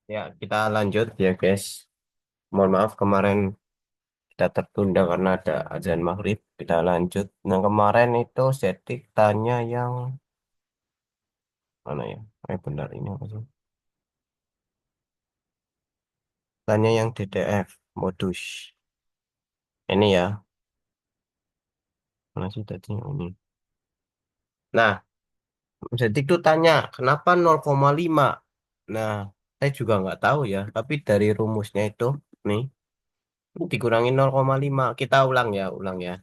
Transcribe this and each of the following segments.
Ya, kita lanjut ya, guys. Mohon maaf kemarin kita tertunda karena ada azan maghrib. Kita lanjut. Nah, kemarin itu Setik tanya yang mana ya? Benar ini apa sih? Tanya yang DTF modus. Ini ya, mana sih tadi ini? Nah, Setik tuh tanya kenapa 0,5. Nah, saya juga nggak tahu ya. Tapi dari rumusnya itu nih dikurangi 0,5. Kita ulang ya, ulang ya.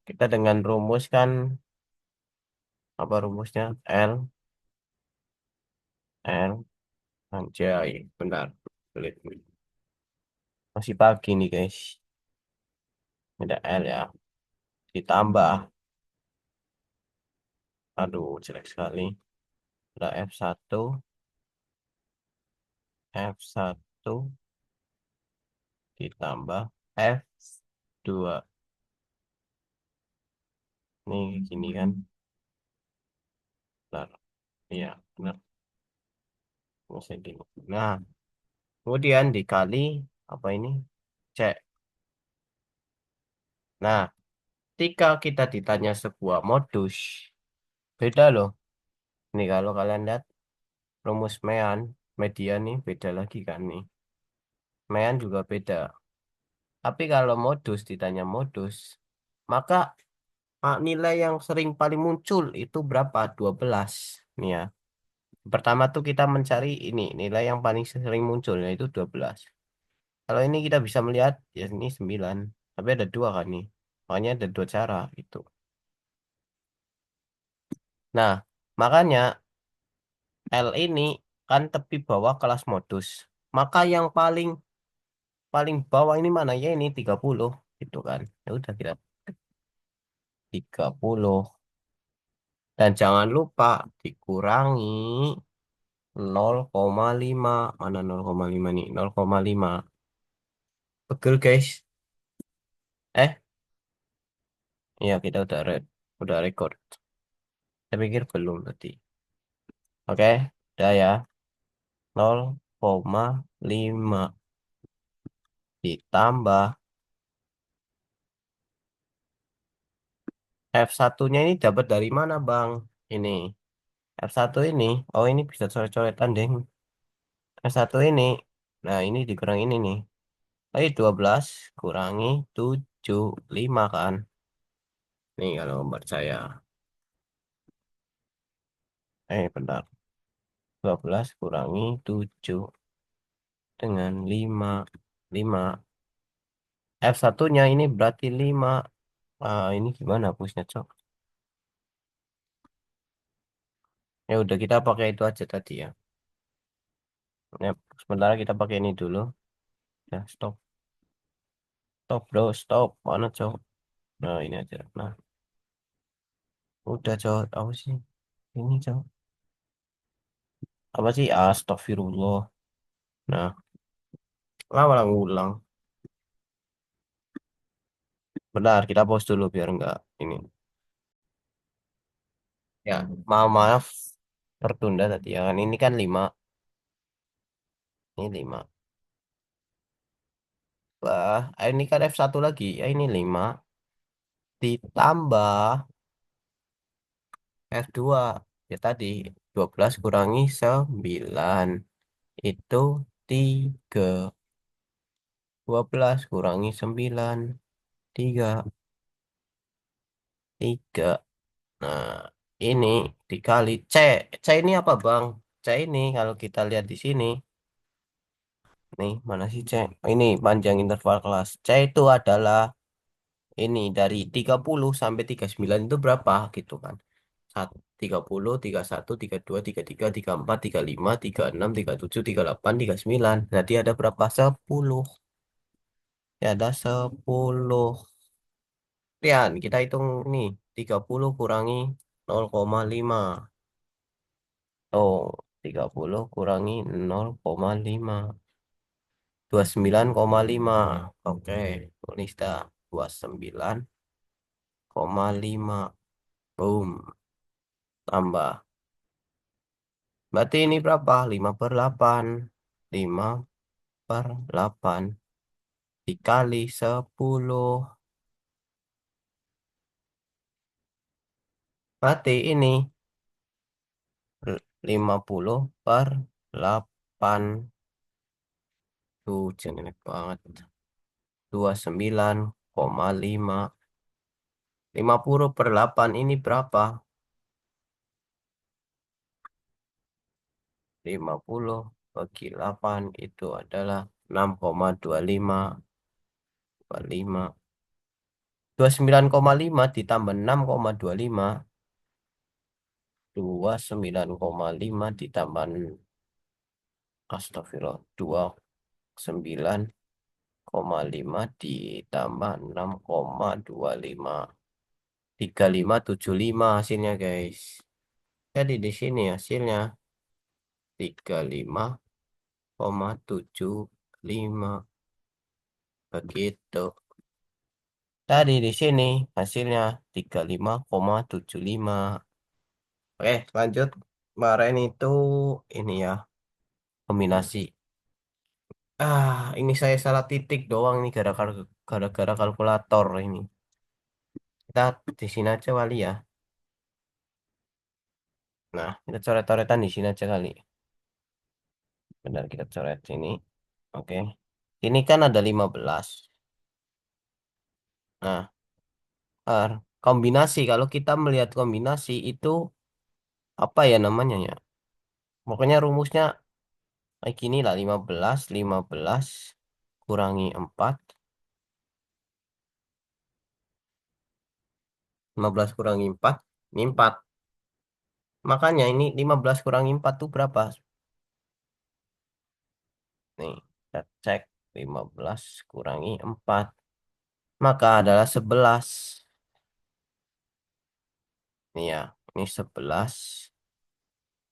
Kita dengan rumus kan apa rumusnya? L Anjay, benar. Sulit. Masih pagi nih, guys. Ada L ya. Ditambah. Aduh, jelek sekali. Ada F1 ditambah F2. Nih, gini kan. Benar. Iya, benar. Masih gini. Nah, kemudian dikali apa ini? C. Nah, ketika kita ditanya sebuah modus, beda loh. Nih, kalau kalian lihat rumus median nih beda lagi kan nih. Mean juga beda. Tapi kalau modus ditanya modus, maka nilai yang sering paling muncul itu berapa? 12. Nih ya. Pertama tuh kita mencari ini, nilai yang paling sering muncul yaitu 12. Kalau ini kita bisa melihat ya ini 9. Tapi ada dua kan nih. Makanya ada dua cara gitu. Nah, makanya L ini kan tepi bawah kelas modus. Maka yang paling paling bawah ini mana ya ini 30 gitu kan. Ya udah kita 30. Dan jangan lupa dikurangi 0,5. Mana 0,5 nih? 0,5. Betul, guys. Eh, iya kita udah record. Saya pikir belum tadi. Oke, udah ya. 0,5 ditambah F1-nya ini dapat dari mana, Bang? Ini. F1 ini. Oh, ini bisa coret-coretan, deh. F1 ini. Nah, ini dikurang ini nih. Oh, ini 12 kurangi 75 kan. Nih kalau gambar saya. Bentar. 12 kurangi 7 dengan 5. F1-nya ini berarti 5. Ini gimana hapusnya, Cok? Ya udah kita pakai itu aja tadi ya. Ya, sementara kita pakai ini dulu. Ya, stop. Stop, bro. Stop. Mana, Cok? Nah, ini aja. Nah, udah, Cok. Apa sih? Ini, Cok. Apa sih? Astagfirullah. Nah, lama ulang. Benar, kita pause dulu biar enggak ini. Ya, maaf tertunda tadi ya kan. Ini kan 5. Ini 5. Wah, ini kan F1 lagi. Ya, ini 5. Ditambah F2. Ya tadi 12 kurangi 9. Itu 3. 12 kurangi 9. 3. 3. Nah, ini dikali C. C ini apa, Bang? C ini kalau kita lihat di sini. Nih, mana sih C? Oh, ini panjang interval kelas. C itu adalah ini dari 30 sampai 39 itu berapa gitu kan. 30, 31, 32, 33, 34, 35, 36, 37, 38, 39. Berarti ada berapa? 10. Ya ada 10. Lihat, kita hitung nih. 30 kurangi 0,5. Oh, 30 kurangi 0,5. 29,5. Oke, tulis dah. 29,5. Boom. Tambah. Berarti ini berapa? 5/8. 5/8 dikali 10. Berarti ini 50/8. Tuh, jelek banget. 29,5. 50/8 ini berapa? 50 bagi 8 itu adalah 6,25. 25. 29,5 ditambah 6,25. 29,5 ditambah, astagfirullah, 29,5 ditambah 6,25. 3575 hasilnya guys. Jadi di sini hasilnya 35,75. Begitu. Tadi di sini hasilnya 35,75. Oke, lanjut. Kemarin itu ini ya, kombinasi. Ini saya salah titik doang nih gara-gara kalkulator ini. Kita di sini aja kali ya. Nah, kita coret-coretan di sini aja kali. Benar, kita coret sini. Oke. Ini kan ada 15. Nah, R, kombinasi. Kalau kita melihat kombinasi itu apa ya namanya ya? Pokoknya rumusnya kayak gini lah. 15, 15 kurangi 4. 15 kurangi 4. Ini 4. Makanya ini 15 kurangi 4 tuh berapa? Nih, kita cek 15 kurangi 4. Maka adalah 11. Nih ya, ini 11.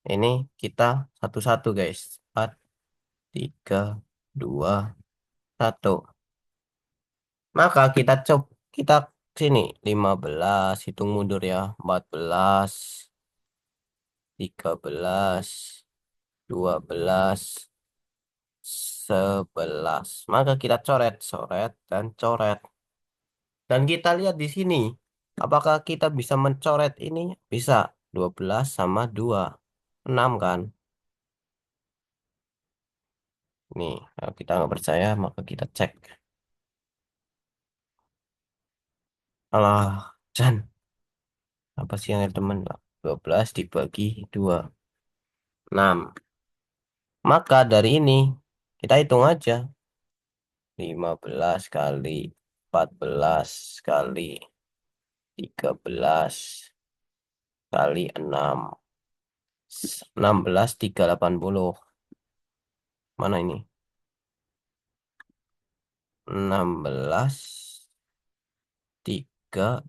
Ini kita satu-satu guys. 4, 3, 2, 1. Maka kita sini 15, hitung mundur ya. 14, 13, 12, 11. Maka kita coret, coret, dan coret. Dan kita lihat di sini. Apakah kita bisa mencoret ini? Bisa. 12 sama 2. 6 kan? Nih, kalau kita nggak percaya, maka kita cek. Alah, Chan. Apa sih yang ada teman? 12 dibagi 2. 6. Maka dari ini, kita hitung aja. 15 kali 14 kali 13 kali 6. 16, 380. Mana ini? 16, 380.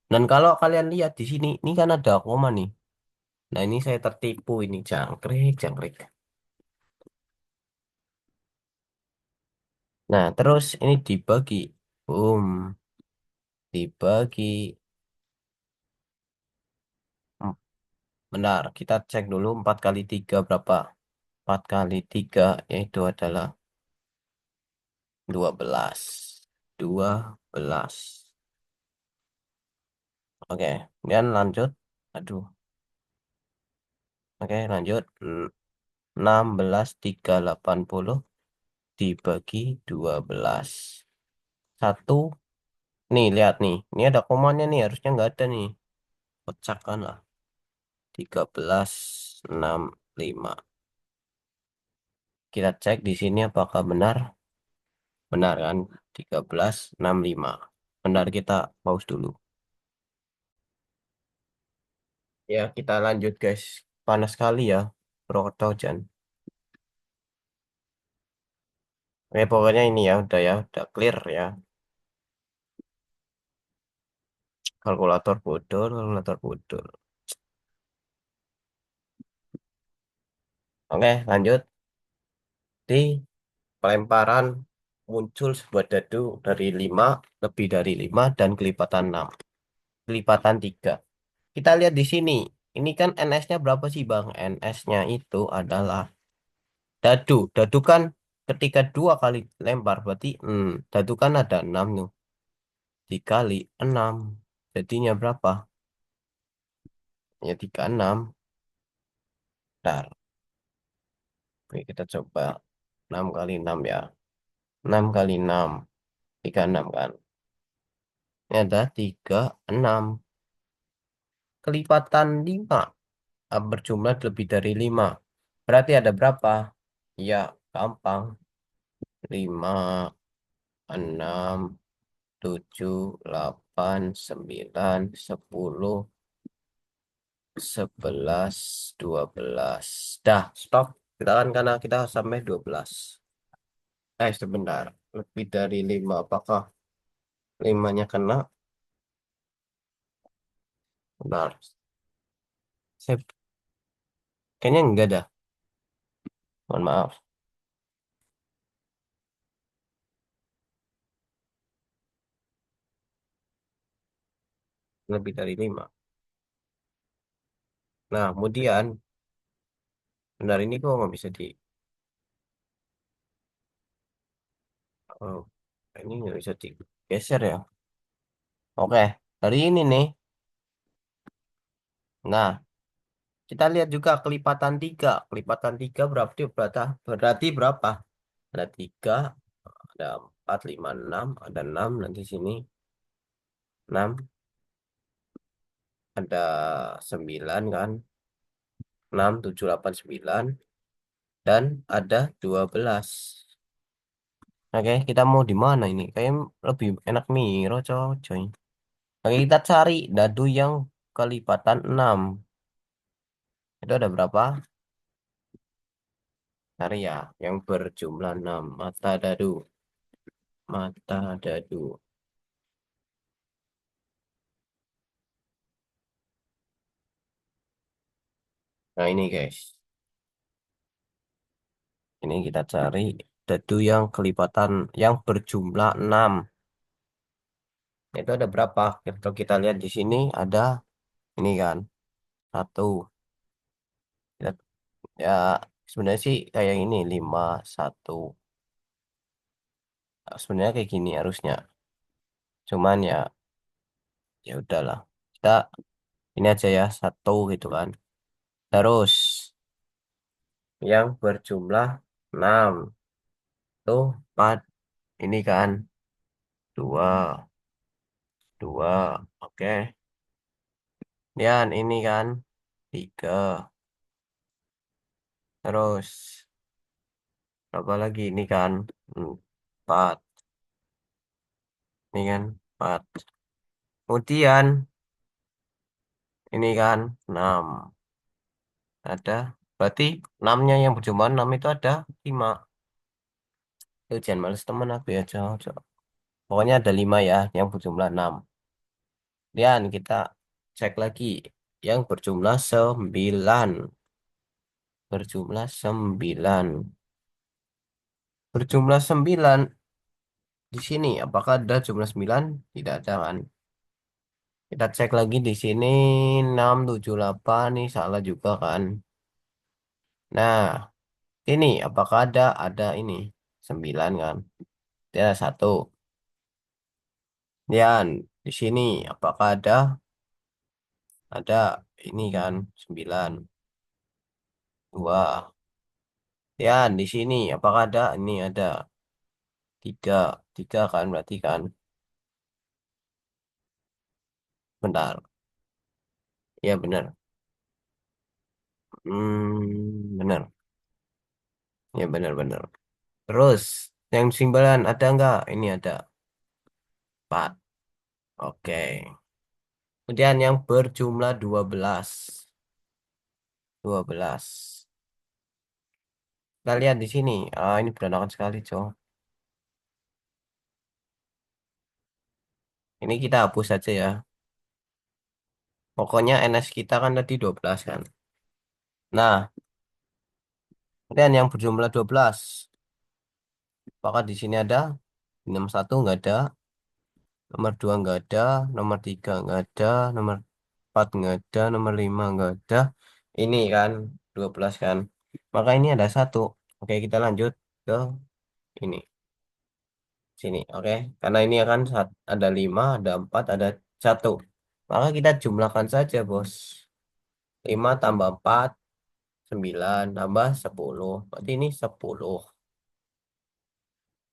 Dan kalau kalian lihat di sini, ini kan ada koma nih. Nah, ini saya tertipu ini, jangkrik, jangkrik. Nah, terus ini dibagi. Boom, dibagi. Hmm, Benar, kita cek dulu 4 kali 3 berapa. 4 kali 3 yaitu adalah 12. 12. Oke, kemudian lanjut. Aduh, oke lanjut. 16,380 dibagi 12. Satu, nih lihat nih. Ini ada komanya nih, harusnya nggak ada nih. Pecahkan lah. 13,65. Kita cek di sini apakah benar. Benar kan? 13,65. Benar, kita pause dulu. Ya, kita lanjut guys. Panas sekali ya. Hujan. Oke, pokoknya ini ya, udah clear ya. Kalkulator bodol. Oke, lanjut. Di pelemparan muncul sebuah dadu dari 5, lebih dari 5, dan kelipatan 6. Kelipatan 3. Kita lihat di sini. ini kan NS-nya berapa sih Bang? NS-nya itu adalah dadu. Dadu kan ketika dua kali lempar berarti dadu kan ada 6 tuh. Dikali 6 jadinya berapa? Ya 36. Bentar. Oke, kita coba 6 kali 6 ya. 6 kali 6. 36 kan. Ini ada 36. Kelipatan 5 berjumlah lebih dari 5. Berarti ada berapa? Ya, gampang. 5, 6, 7, 8, 9, 10, 11, 12. Dah, stop. Kita kan karena kita sampai 12. Sebentar. Lebih dari 5. Apakah 5-nya kena? Benar. Saya kayaknya enggak dah. Mohon maaf. Lebih dari 5. Nah, kemudian, benar ini kok nggak bisa di... Oh, ini nggak bisa digeser ya. Oke, dari ini nih. Nah, kita lihat juga kelipatan 3. Kelipatan 3 berarti berapa? Ada 3, ada 4, 5, 6, ada 6 nanti sini. 6, ada 9 kan. 6, 7, 8, 9. Dan ada 12. Oke, kita mau di mana ini? Kayak lebih enak Miro, coy. Oke, kita cari dadu yang kelipatan 6. Itu ada berapa? Cari ya, yang berjumlah 6. Mata dadu. Mata dadu. Nah, ini guys. Ini kita cari dadu yang kelipatan yang berjumlah 6. Itu ada berapa? Kalau kita lihat di sini ada ini kan. Satu. Ya, ya, sebenarnya sih kayak ini 5 1. Sebenarnya kayak gini harusnya. Cuman ya udahlah. Kita ini aja ya, satu gitu kan. Terus yang berjumlah 6 tuh 4 ini kan 2 2 oke. Dan ini kan 3. Terus apa lagi ini kan 4. Ini kan 4. Kemudian ini kan 6. Ada berarti 6-nya yang berjumlah 6 itu ada 5. Itu jangan males temen aku ya, cowok. Pokoknya ada 5 ya yang berjumlah 6. Dan kita cek lagi yang berjumlah 9. Berjumlah 9. Berjumlah 9 di sini. Apakah ada jumlah 9? Tidak ada kan? Kita cek lagi di sini 6, 7, 8 nih salah juga kan? Nah, ini apakah ada? Ada ini 9 kan? Dia satu. Dan di sini apakah ada? Ada ini kan 9 2. Dan di sini apakah ada? Ini ada 3 3 kan berarti kan? Bentar. Ya benar. Benar. Ya benar-benar. Terus yang simbolan ada nggak? Ini ada 4. Oke. Kemudian yang berjumlah 12. 12. Kita lihat di sini. Ini berantakan sekali, cow. Ini kita hapus saja ya. Pokoknya NS kita kan tadi 12 kan. Nah, kemudian yang berjumlah 12. Apakah di sini ada? Nomor satu nggak ada. Nomor 2 nggak ada. Nomor 3 nggak ada. Nomor 4 nggak ada, nomor 5 nggak ada. Ini kan 12 kan. Maka ini ada satu. Oke, kita lanjut ke ini. Sini, oke. Karena ini akan ada 5, ada 4, ada satu. Maka kita jumlahkan saja, Bos. 5 tambah 4, 9 tambah 10. Berarti ini 10.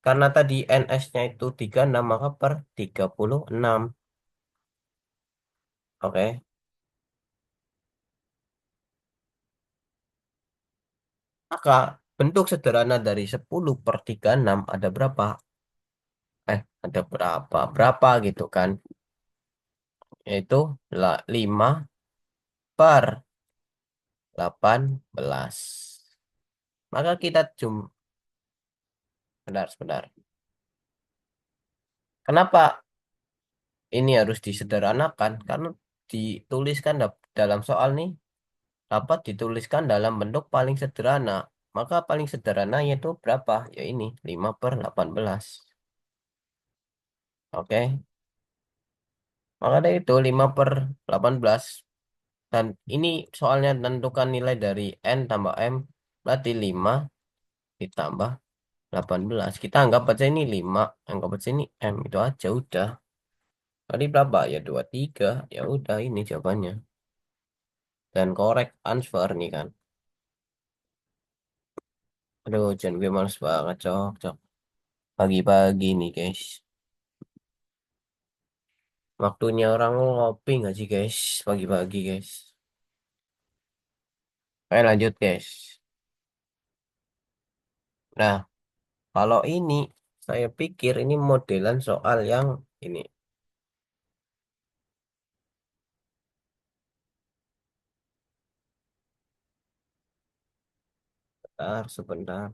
Karena tadi NS-nya itu 36, maka per 36. Oke. Maka bentuk sederhana dari 10 per 36 ada berapa? Ada berapa? Berapa gitu kan? Yaitu 5 per 18. Maka kita Sebentar, sebentar. Kenapa ini harus disederhanakan? Karena dituliskan dalam soal nih dapat dituliskan dalam bentuk paling sederhana. Maka paling sederhana yaitu berapa? Ya ini 5 per 18. Oke. Maka dari itu 5 per 18. Dan ini soalnya tentukan nilai dari N tambah M. Berarti 5 ditambah 18. Kita anggap aja ini 5. Anggap aja ini M. Itu aja udah. Tadi berapa? Ya 23. Ya udah ini jawabannya. Dan correct answer nih kan. Aduh, jangan gue males banget, cok, cok. Pagi-pagi nih, guys. Waktunya orang ngopi nggak sih, guys? Pagi-pagi, guys. Oke, lanjut, guys. Nah, kalau ini, saya pikir ini modelan soal yang ini. Sebentar, sebentar.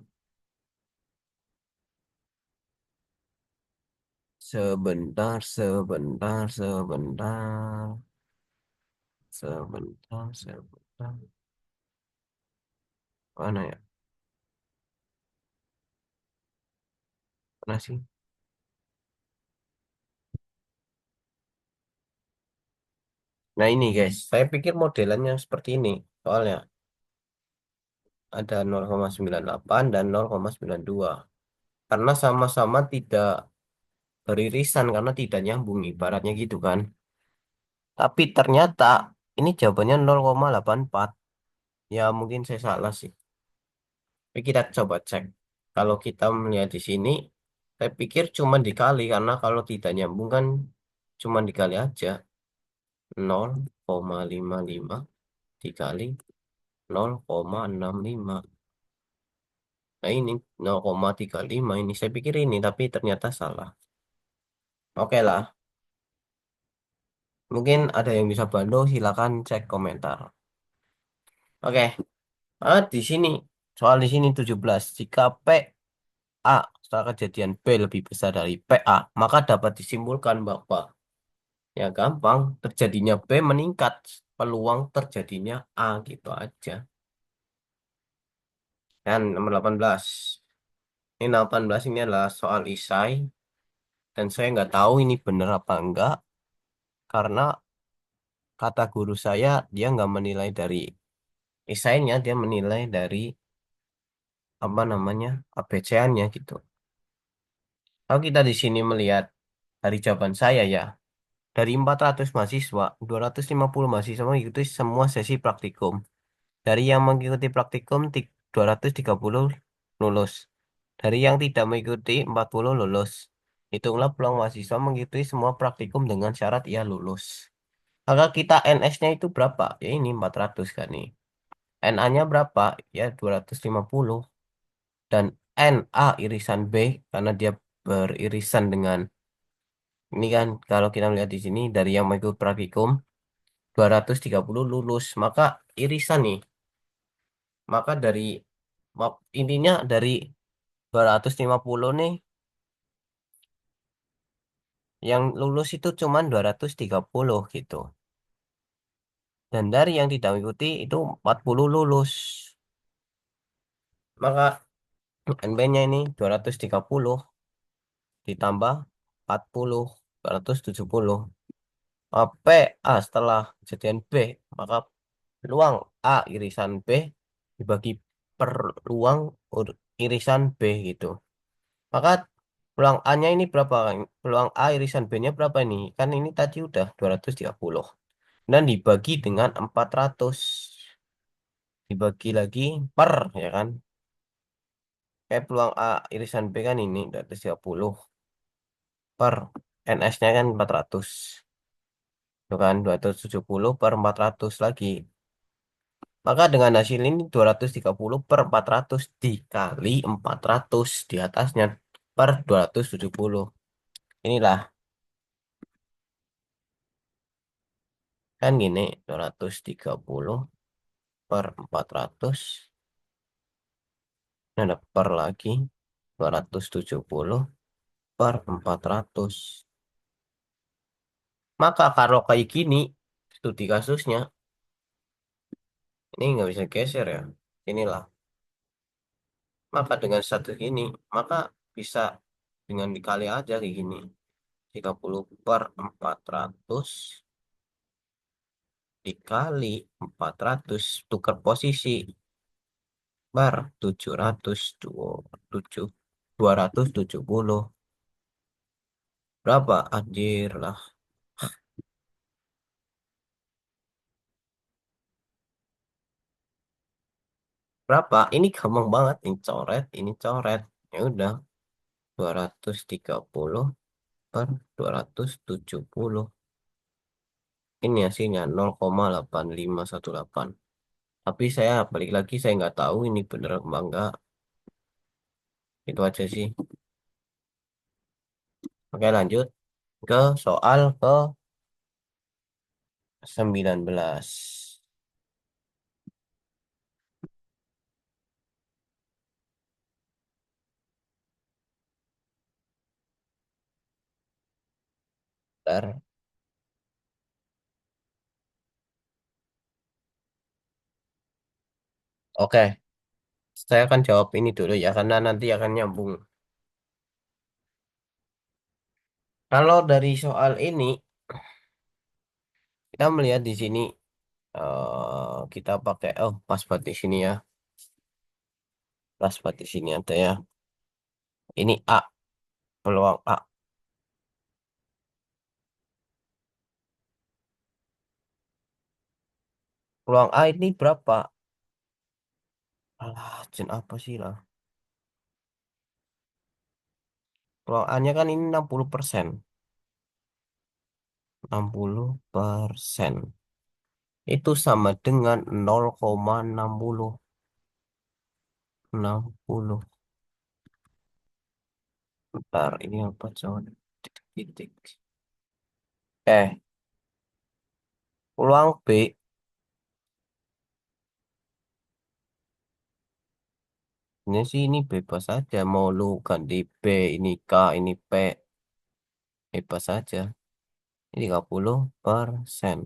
Sebentar, sebentar, sebentar. Sebentar, sebentar. Mana ya? Mana sih? Nah, ini, guys. Saya pikir modelannya seperti ini. Soalnya ada 0,98 dan 0,92. Karena sama-sama tidak beririsan karena tidak nyambung ibaratnya gitu kan. Tapi ternyata ini jawabannya 0,84. Ya mungkin saya salah sih. Tapi kita coba cek. Kalau kita melihat di sini, saya pikir cuma dikali karena kalau tidak nyambung kan cuma dikali aja. 0,55 dikali 0,65. Nah ini 0,35 ini. Saya pikir ini tapi ternyata salah. Oke lah. Mungkin ada yang bisa bantu, silakan cek komentar. Oke. Di sini soal di sini 17. Jika PA setelah kejadian B lebih besar dari PA, maka dapat disimpulkan bahwa ya gampang terjadinya B meningkat peluang terjadinya A gitu aja. Dan nomor 18. Ini 18 ini adalah soal isai dan saya nggak tahu ini benar apa enggak karena kata guru saya dia nggak menilai dari esainya, dia menilai dari apa namanya ABC-nya gitu. Kalau kita di sini melihat dari jawaban saya ya, dari 400 mahasiswa, 250 mahasiswa mengikuti semua sesi praktikum. Dari yang mengikuti praktikum 230 lulus. Dari yang tidak mengikuti 40 lulus. Hitunglah peluang mahasiswa mengikuti semua praktikum dengan syarat ia lulus. Maka kita NS-nya itu berapa? Ya ini 400 kan nih. NA-nya berapa? Ya 250. Dan NA irisan B karena dia beririsan dengan ini kan kalau kita melihat di sini dari yang mengikuti praktikum 230 lulus, maka irisan nih. Maka dari intinya dari 250 nih yang lulus itu cuma 230 gitu. Dan dari yang tidak mengikuti itu 40 lulus. Maka NB-nya ini 230 ditambah 40, 270. P A setelah kejadian B, maka peluang A irisan B dibagi per peluang irisan B gitu. Maka peluang A-nya ini berapa, Kang? Peluang A irisan B-nya berapa ini? Kan ini tadi udah 230. Dan dibagi dengan 400. Dibagi lagi per, ya kan? Kayak peluang A irisan B kan ini 230 per NS-nya kan 400. Itu kan 270 per 400 lagi. Maka dengan hasil ini 230 per 400 dikali 400 di atasnya per 270. Inilah kan gini 230 per 400. Ini ada per lagi 270 per 400. Maka kalau kayak gini studi kasusnya ini nggak bisa geser ya. Inilah. Maka dengan satu ini maka bisa dengan dikali aja kayak gini. 30 per 400 dikali 400 tukar posisi bar 270 berapa anjir lah, berapa ini gampang banget, ini coret ya udah 230 per 270, ini hasilnya 0,8518. Tapi saya balik lagi saya nggak tahu ini bener apa enggak, itu aja sih. Oke lanjut ke soal ke 19. Bentar. Oke, saya akan jawab ini dulu ya, karena nanti akan nyambung. Kalau dari soal ini, kita melihat di sini, kita pakai, oh, pas buat di sini ya. Pas buat di sini ada ya. Ini A, peluang A. Peluang A ini berapa? Alah, jen apa sih lah. Peluang A-nya kan ini 60%. 60%. Itu sama dengan 0,60. 60. Bentar, ini apa coba? Titik. Peluang B. Ini sih ini bebas saja. Mau lu ganti B, ini K, ini P. Bebas saja. Ini 30%.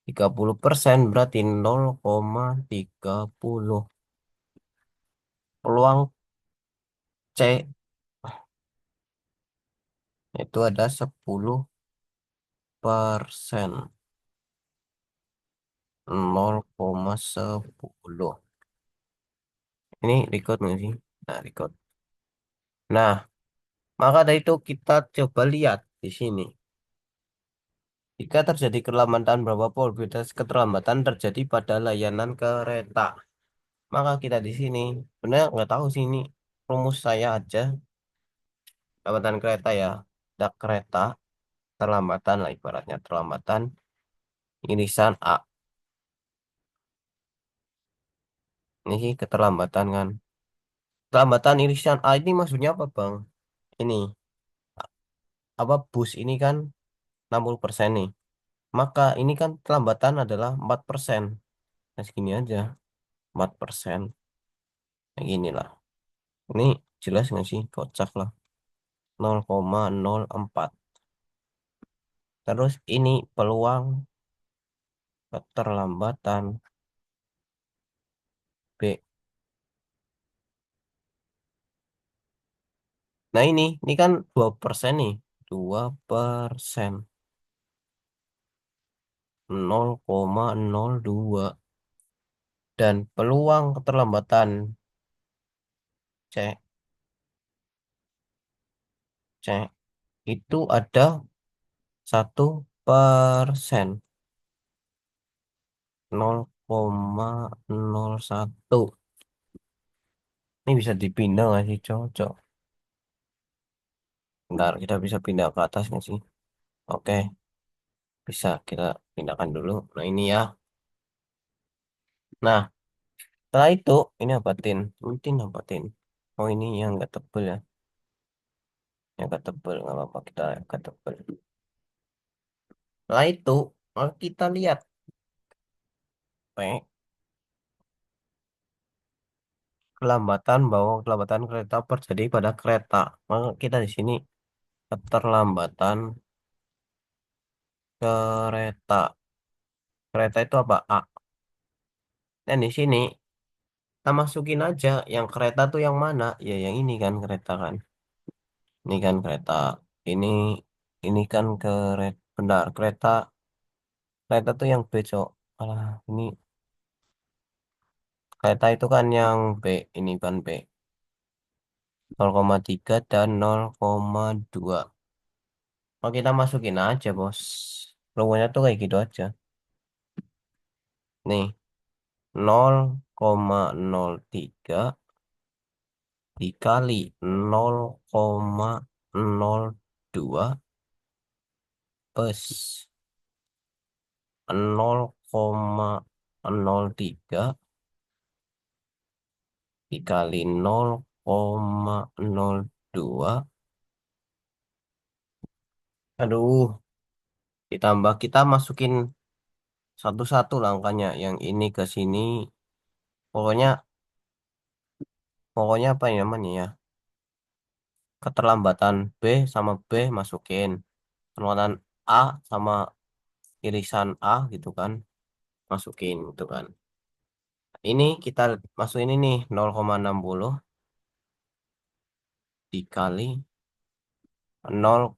30% berarti 0,30. Peluang C itu ada 10%. 0,10. Ini record nggak sih? Nah, record. Nah, maka dari itu kita coba lihat di sini. Jika terjadi keterlambatan berapa probabilitas keterlambatan terjadi pada layanan kereta. Maka kita di sini sebenarnya nggak tahu sih ini rumus saya aja. Keterlambatan kereta ya. Ada kereta, terlambatan lah ibaratnya terlambatan irisan A. Ini sih keterlambatan kan. Keterlambatan irisan A ini maksudnya apa, Bang? Ini apa bus ini kan 60% nih. Maka ini kan kelambatan adalah 4%. Nah, segini aja. 4%. Nah, gini lah. Ini jelas nggak sih? Kocak lah. 0,04. Terus ini peluang keterlambatan B. Nah ini kan 2% nih. 2%. 0,02 dan peluang keterlambatan C C itu ada 1%. 0,01. Ini bisa dipindah nggak sih, cocok? Bentar, kita bisa pindah ke atas nggak sih? Oke, bisa kita pindahkan dulu. Nah, ini ya. Nah, setelah itu, ini apa, Tin? Tin apa, Tin? Oh, ini yang nggak tebel ya. Yang nggak tebel, nggak apa-apa. Kita nggak tebel. Setelah itu, kita lihat. P, kelambatan bahwa kelambatan kereta terjadi pada kereta. Maka kita di sini keterlambatan kereta. Kereta itu apa? A. Dan di sini kita masukin aja yang kereta tuh yang mana? Ya yang ini kan kereta kan. Ini kan kereta. Ini ini kan kereta. Benar, kereta kereta tuh yang B, Cok. Alah, ini kereta itu kan yang B. Ini kan B. 0,3 dan 0,2. Oh, kita masukin aja, Bos. Logonya tuh kayak gitu aja. Nih, 0,03 dikali 0,02 plus 0,03 dikali 0,02. Aduh, ditambah kita masukin satu-satu lah angkanya. Yang ini ke sini. Pokoknya pokoknya apa ya namanya ya? Keterlambatan B sama B masukin. Keterlambatan A sama irisan A gitu kan. Masukin gitu kan. Ini kita masukin ini 0,60 dikali 0,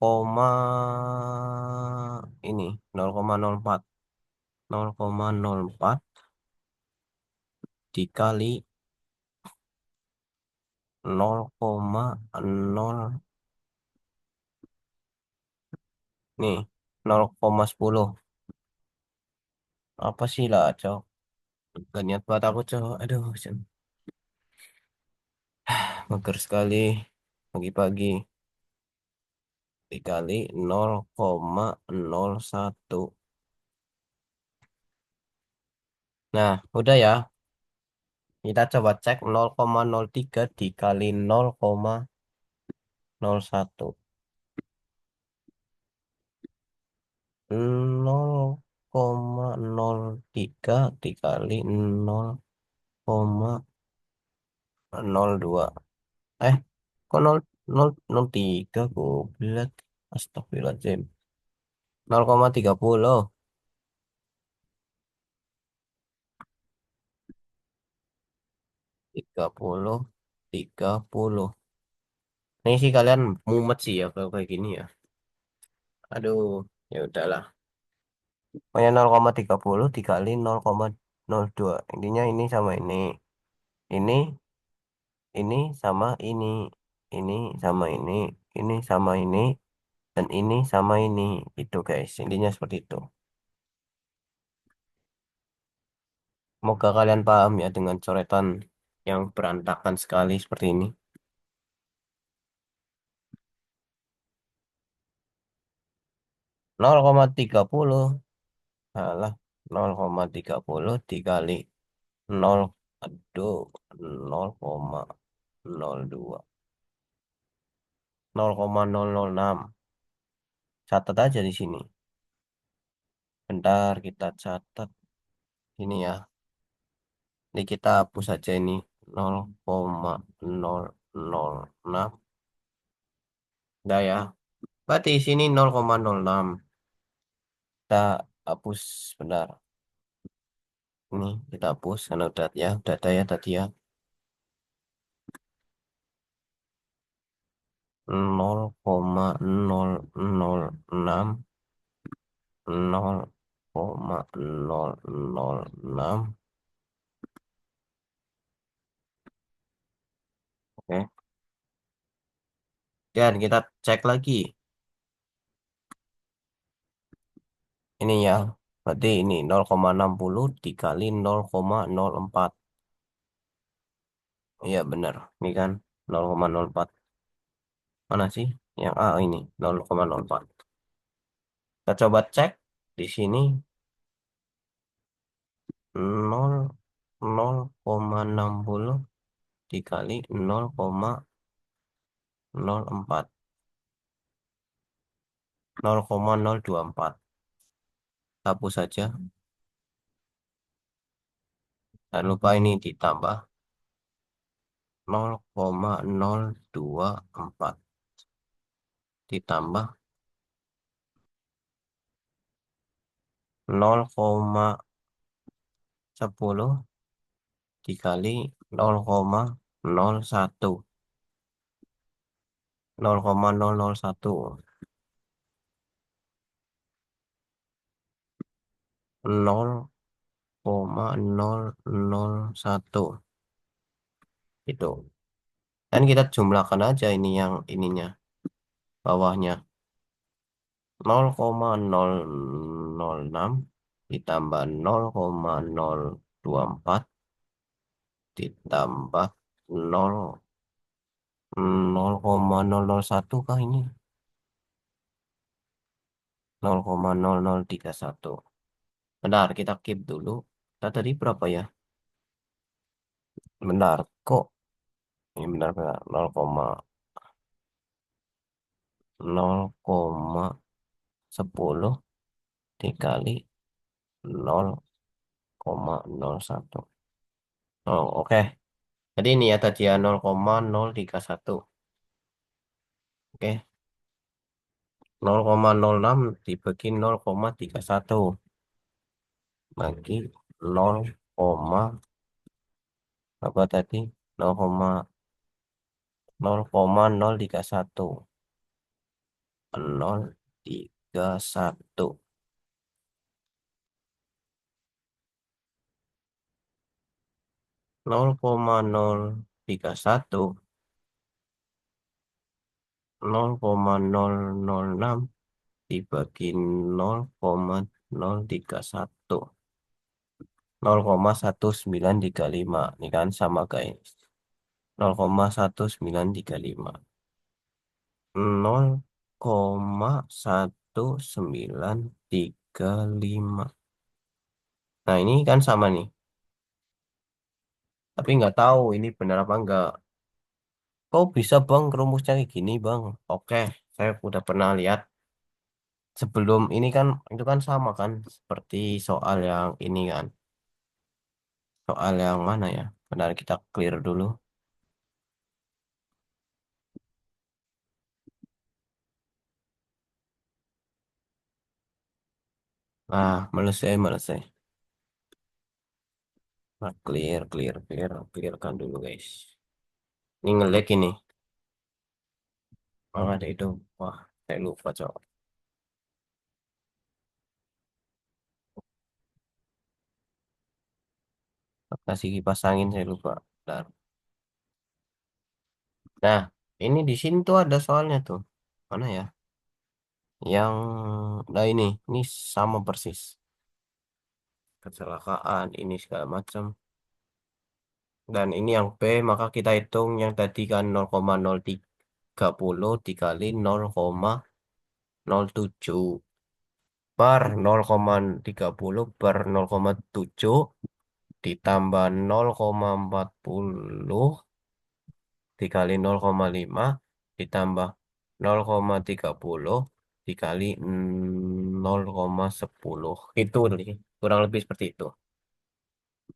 ini 0,04. 0,04 dikali 0,0 nih 0,10. Apa sih lah, Cok? Gak niat buat aku, Cok. Aduh, mager sekali pagi-pagi. Dikali 0,01. Nah, udah ya. Kita coba cek 0,03 dikali 0,01. 0,03 dikali 0,02. Eh, kok 0,03 goblok. Astagfirullahaladzim. 0,30. 30. Ini sih kalian mumet sih ya kalau kayak gini ya. Aduh, ya udahlah. Pokoknya 0,30 dikali 0,02. Intinya ini sama ini. Ini, ini sama ini. Ini sama ini sama ini, dan ini sama ini. Itu guys, intinya seperti itu. Semoga kalian paham ya dengan coretan yang berantakan sekali seperti ini. 0,30. Alah, 0,30 dikali 0. Aduh, 0,02. 0,006. Catat aja di sini. Bentar kita catat ini ya. Ini kita hapus aja ini 0,006. Udah ya. Berarti di sini 0,06. Kita hapus bentar. Ini kita hapus karena udah ya, udah ada ya tadi ya. 0,006. 0,006. Oke. Dan kita cek lagi. Ini ya. Berarti ini 0,60 dikali 0,04. Iya benar. Ini kan 0,04. Mana sih? Yang A ini 0,04. Kita coba cek di sini 0,60 dikali 0,04. 0,024. Hapus saja. Jangan lupa ini ditambah 0,024 ditambah 0,10 dikali 0,01. 0,001. 0,001 itu. Dan kita jumlahkan aja ini yang ininya bawahnya 0,006 ditambah 0,024 ditambah 0,001 kah ini 0,0031. Bentar, kita keep dulu. Kita tadi berapa ya? Bentar, kok ini benar benar 0,0,10 dikali 0,01. Oh, oke. Jadi ini ya tadi ya 0,031. Oke. 0,06 dibagi 0,31 bagi 0, apa tadi 0,031. 0,31. 0,031. 0,006 dibagi 0,031. 0,1935. Ini kan sama guys. 0,1935. 0,1935. Nah, ini kan sama nih. Tapi nggak tahu ini benar apa enggak. Kok bisa bang rumusnya kayak gini bang? Oke, saya udah pernah lihat. Sebelum ini kan itu kan sama kan seperti soal yang ini kan. Soal yang mana ya? Benar kita clear dulu. Melesai. Nah, clearkan dulu guys. Ini ngelek ini. Oh, ada itu. Wah, saya lupa coba. Kasih kipas angin saya lupa. Bentar. Nah, ini di sini tuh ada soalnya tuh. Mana ya? Yang, nah ini sama persis. Kecelakaan ini segala macam. Dan ini yang B, maka kita hitung yang tadi kan 0,030 dikali 0,07 per 0,30 per 0,7 ditambah 0,40 dikali 0,5 ditambah 0,30 dikali 0,10. Itu nih, kurang lebih seperti itu.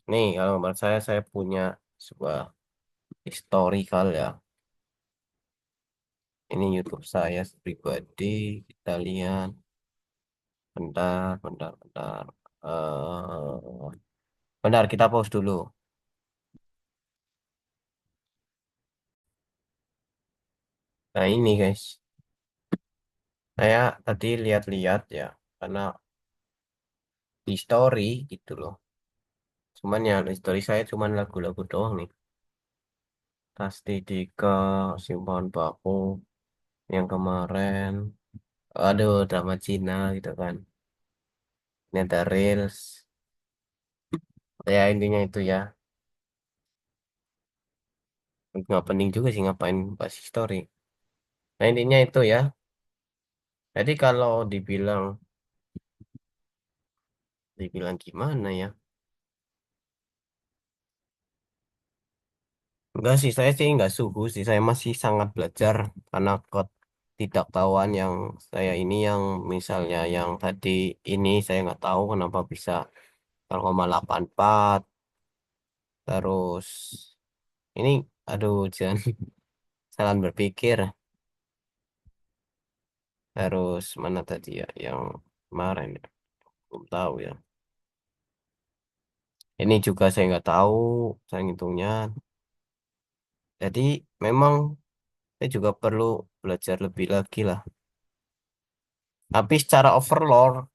Nih, kalau menurut saya punya sebuah historical ya. Ini YouTube saya pribadi. Kita lihat. Bentar. Bentar, kita pause dulu. Nah, ini guys. Saya tadi lihat-lihat ya. Karena di story gitu loh. Cuman ya di story saya cuman lagu-lagu doang nih. Pasti Dika, Simpan Paku, yang kemarin. Aduh, drama Cina gitu kan. Ini ada Reels. Ya intinya itu ya. Nggak penting juga sih ngapain pas story. Nah intinya itu ya. Jadi kalau dibilang gimana ya? Enggak sih, saya sih enggak suhu sih. Saya masih sangat belajar karena ketidaktahuan yang saya ini yang misalnya yang tadi ini saya nggak tahu kenapa bisa 0,84. Terus ini aduh jangan salah berpikir. Terus mana tadi ya yang kemarin ya? Belum tahu ya. Ini juga saya nggak tahu saya ngitungnya. Jadi memang saya juga perlu belajar lebih lagi lah. Tapi secara overall,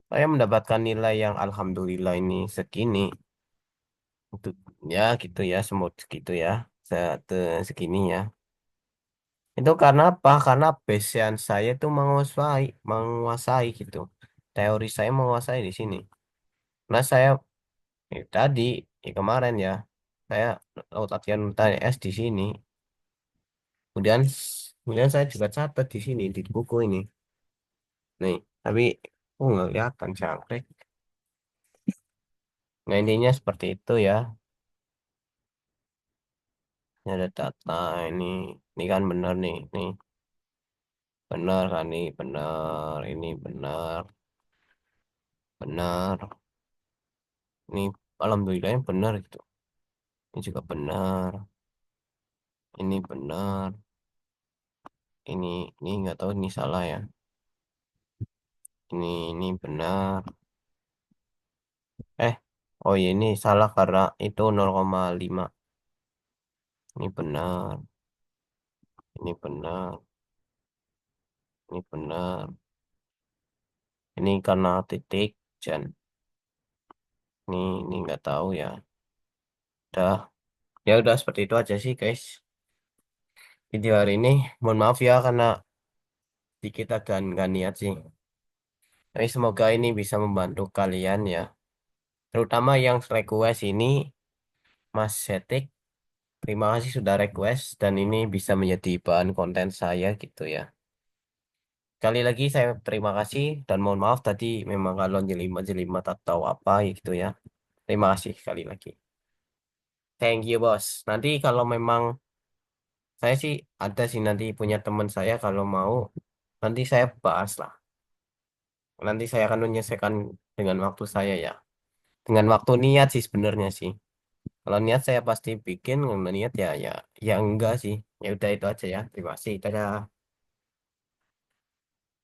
saya mendapatkan nilai yang alhamdulillah ini segini. Untuk ya gitu ya, semut segitu ya, segini ya. Itu karena apa? Karena passion saya itu menguasai gitu. Teori saya menguasai di sini. Nah saya tadi kemarin ya, saya latihan UTS di sini. Kemudian kemudian saya juga catat di sini di buku ini. Nih, tapi nggak kelihatan jangkrik. Nah, intinya seperti itu ya. Ini ada data ini kan benar nih, nih benar kan nih, benar, ini benar, benar. Ini alhamdulillahnya benar gitu. Ini juga benar, ini benar, ini nggak tahu ini salah ya. Ini benar. Eh, oh iya ini salah karena itu 0,5. Ini benar, ini benar, ini benar. Ini karena titik Jan. Ini nggak tahu ya. Udah, ya udah seperti itu aja sih guys. Video hari ini, mohon maaf ya karena dikit agak nggak niat sih. Tapi semoga ini bisa membantu kalian ya. Terutama yang request ini, Mas Setik. Terima kasih sudah request dan ini bisa menjadi bahan konten saya gitu ya. Sekali lagi saya terima kasih dan mohon maaf tadi memang kalau jelimat-jelimat atau apa gitu ya. Terima kasih sekali lagi. Thank you bos. Nanti kalau memang saya sih ada sih nanti punya teman saya kalau mau nanti saya bahas lah. Nanti saya akan menyelesaikan dengan waktu saya ya. Dengan waktu niat sih sebenarnya sih. Kalau niat saya pasti bikin, kalau niat ya ya ya enggak sih. Ya udah itu aja ya. Terima kasih. Dadah.